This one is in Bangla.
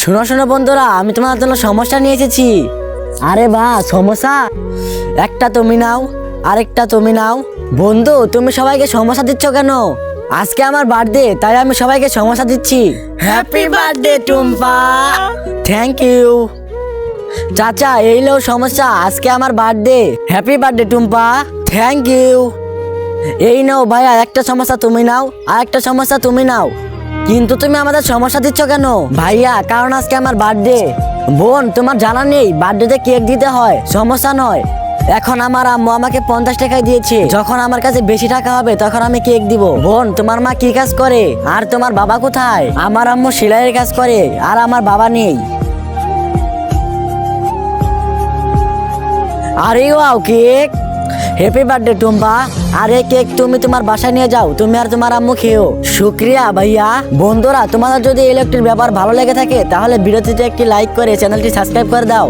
শোনো শোনো বন্ধুরা, আমি তোমার জন্য সমস্যা নিয়ে এসেছি। আরে বাহ, সমস্যা একটা তুমি নাও, আরেকটা তুমি নাও। বন্ধু, তুমি সবাইকে সমস্যা দিচ্ছ কেন? আজকে আমার বার্থডে, তাই আমি সবাইকে সমস্যা দিচ্ছি। Happy birthday Tumpa. Thank you. চাচা, এই লো সমস্যা, আজকে আমার birthday. Happy birthday Tumpa. Thank you. এই নাও ভাইয়া, একটা সমস্যা তুমি নাও, আর একটা সমস্যা তুমি নাও। কিন্তু তুমি আমাদের সমস্যা দিচ্ছ কেন? ভাইয়া, কারণ আজকে আমার বার্থডে। বোন, তোমার জানা নেই বার্থডেতে কেক দিতে হয়, সমস্যা নয়। এখন আমার আম্মু আমাকে 50 টাকায় দিয়েছে, যখন আমার কাছে বেশি টাকা হবে তখন আমি কেক দিব। বোন, তোমার মা কি কাজ করে আর তোমার বাবা কোথায়? আমার আম্মু সেলাইয়ের কাজ করে আর আমার বাবা নেই। আরে wow, cake. Happy birthday Tumpa. আর এই কেক তুমি তোমার বাসায় নিয়ে যাও, তুমি আর তোমার আম্মু খেও। শুক্রিয়া ভাইয়া। বন্ধুরা, তোমাদের যদি ইলেকট্রিক ব্যাপার ভালো লেগে থাকে তাহলে ভিডিওটিতে একটি লাইক করে চ্যানেলটি সাবস্ক্রাইব করে দাও।